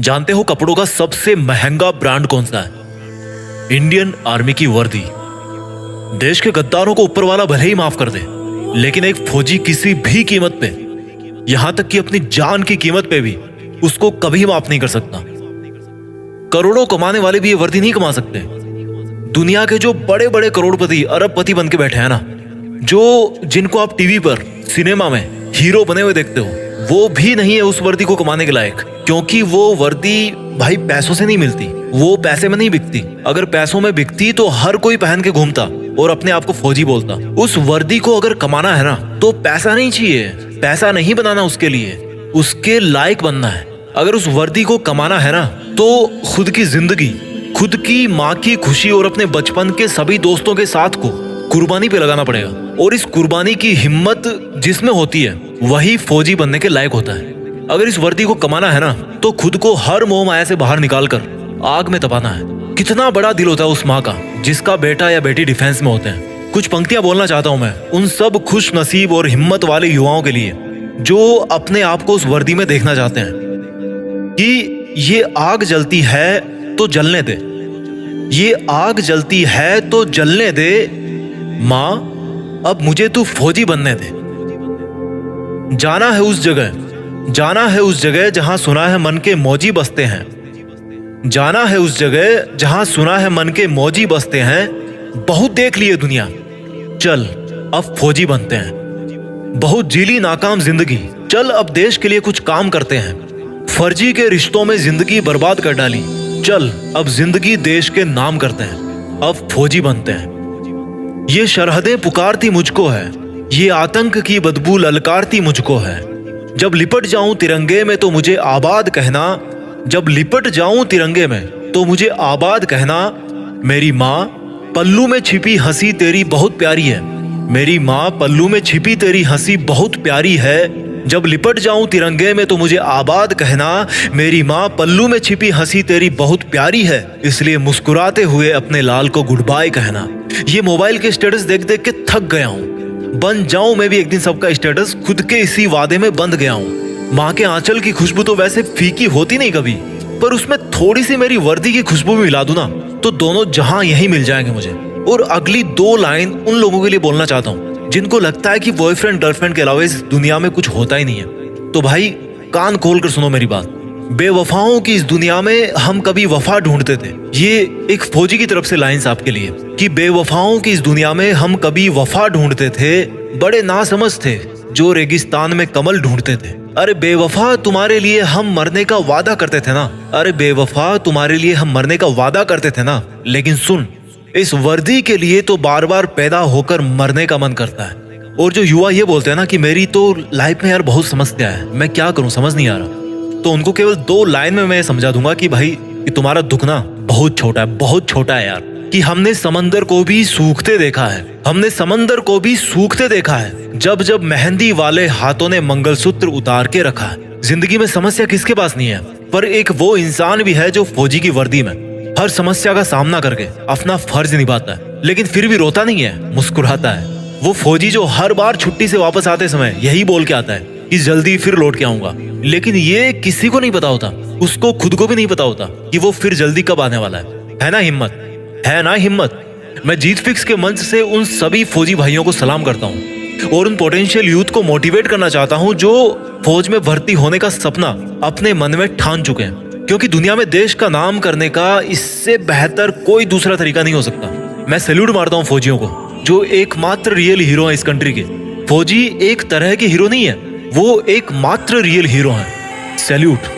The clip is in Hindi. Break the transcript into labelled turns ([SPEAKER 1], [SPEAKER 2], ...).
[SPEAKER 1] जानते हो कपड़ों का सबसे महंगा ब्रांड कौन सा है? इंडियन आर्मी की वर्दी। देश के गद्दारों को ऊपर वाला भले ही माफ कर दे, लेकिन एक फौजी किसी भी कीमत पे, यहां तक कि अपनी जान की कीमत पे भी उसको कभी माफ नहीं कर सकता। करोड़ों कमाने वाले भी ये वर्दी नहीं कमा सकते। दुनिया के जो बड़े बड़े करोड़पति अरबपति बन के बैठे हैं ना, जिनको आप टीवी पर सिनेमा में हीरो बने हुए देखते हो, वो भी नहीं है उस वर्दी को कमाने के लायक। क्योंकि वो वर्दी भाई पैसों से नहीं मिलती, वो पैसे में नहीं बिकती। अगर पैसों में बिकती तो हर कोई पहन के घूमता और अपने आप को फौजी बोलता। उस वर्दी को अगर कमाना है ना, तो पैसा नहीं चाहिए, पैसा नहीं बनाना उसके लिए, उसके लायक बनना है। अगर उस वर्दी को कमाना है ना, तो खुद की जिंदगी, खुद की माँ की खुशी और अपने बचपन के सभी दोस्तों के साथ को कुर्बानी पे लगाना पड़ेगा। और इस कुर्बानी की हिम्मत जिसमें होती है, वही फौजी बनने के लायक होता है। अगर इस वर्दी को कमाना है ना, तो खुद को हर मोह माया से बाहर निकाल कर आग में तपाना है। कितना बड़ा दिल होता है उस माँ का जिसका बेटा या बेटी डिफेंस में होते हैं। कुछ पंक्तियां बोलना चाहता हूं मैं उन सब खुश नसीब और हिम्मत वाले युवाओं के लिए जो अपने आप को उस वर्दी में देखना चाहते हैं कि ये आग जलती है तो जलने दे, ये आग जलती है तो जलने दे, माँ अब मुझे तू फौजी बनने दे। जाना है उस जगह, जाना है उस जगह जहां सुना है मन के मौजी बसते हैं। जाना है उस जगह जहां सुना है मन के मौजी बसते हैं। बहुत देख लिए दुनिया, चल अब फौजी बनते हैं। बहुत जीली नाकाम जिंदगी, चल अब देश के लिए कुछ काम करते हैं। फर्जी के रिश्तों में जिंदगी बर्बाद कर डाली, चल अब जिंदगी देश के नाम करते हैं। अब फौजी बनते हैं। ये सरहदें पुकारती मुझको है, ये आतंक की बदबू ललकारती मुझको है। जब लिपट जाऊं तिरंगे में तो मुझे आबाद कहना, जब लिपट जाऊं तिरंगे में तो मुझे आबाद कहना। मेरी माँ पल्लू में छिपी हंसी तेरी बहुत प्यारी है, मेरी माँ पल्लू में छिपी तेरी हंसी बहुत प्यारी है। जब लिपट जाऊं तिरंगे में तो मुझे आबाद कहना, मेरी माँ पल्लू में छिपी हंसी तेरी बहुत प्यारी है। इसलिए मुस्कुराते हुए अपने लाल को गुड बाय कहना। ये मोबाइल के स्टेटस देख देख के थक गया हूँ, बन जाऊं मैं भी एक दिन सबका स्टेटस, खुद के इसी वादे में बंध गया हूँ। माँ के आंचल की खुशबू तो वैसे फीकी होती नहीं कभी, पर उसमें थोड़ी सी मेरी वर्दी की खुशबू भी मिला दूं ना, तो दोनों जहां यही मिल जाएंगे मुझे। और अगली दो लाइन उन लोगों के लिए बोलना चाहता हूँ जिनको लगता है कि बॉयफ्रेंड गर्लफ्रेंड के अलावा इस दुनिया में कुछ होता ही नहीं है। तो भाई कान खोल कर सुनो मेरी बात। बेवफाओं की इस दुनिया में हम कभी वफा ढूंढते थे। ये एक फौजी की तरफ से लाइंस आपके लिए कि बेवफाओं की इस दुनिया में हम कभी वफा ढूंढते थे। बड़े नासमझ थे जो रेगिस्तान में कमल ढूंढते थे। अरे बेवफा तुम्हारे लिए हम मरने का वादा करते थे ना, अरे बेवफा तुम्हारे लिए हम मरने का वादा करते थे ना। लेकिन सुन, इस वर्दी के लिए तो बार बार पैदा होकर मरने का मन करता है। और जो युवा ये बोलते हैं ना कि मेरी तो लाइफ में यार बहुत समस्या है, मैं क्या करूं समझ नहीं आ रहा, तो उनको केवल दो लाइन में मैं समझा दूंगा कि भाई कि तुम्हारा दुख ना बहुत छोटा है, बहुत छोटा है यार। कि हमने समंदर को भी सूखते देखा है, हमने समंदर को भी सूखते देखा है, जब जब मेहंदी वाले हाथों ने मंगलसूत्र उतार के रखा है। जिंदगी में समस्या किसके पास नहीं है, पर एक वो इंसान भी है जो फौजी की वर्दी में हर समस्या का सामना करके अपना फर्ज निभाता है, लेकिन फिर भी रोता नहीं है, मुस्कुराता है। वो फौजी जो हर बार छुट्टी से वापस आते समय यही बोल के आता है कि जल्दी फिर लौट के आऊंगा। लेकिन ये किसी को नहीं पता होता, उसको खुद को भी नहीं पता होता कि वो फिर जल्दी कब आने वाला है ना हिम्मत, है ना हिम्मत। मैं जीत फिक्स के मंच से उन सभी फौजी भाइयों को सलाम करता हूँ और उन पोटेंशियल यूथ को मोटिवेट करना चाहता हूँ जो फौज में भर्ती होने का सपना अपने मन में ठान चुके हैं। क्योंकि दुनिया में देश का नाम करने का इससे बेहतर कोई दूसरा तरीका नहीं हो सकता। मैं सैल्यूट मारता हूँ फौजियों को जो एकमात्र रियल हीरो है इस कंट्री के। फौजी एक तरह के हीरो नहीं है, वो एकमात्र रियल हीरो है। सैल्यूट।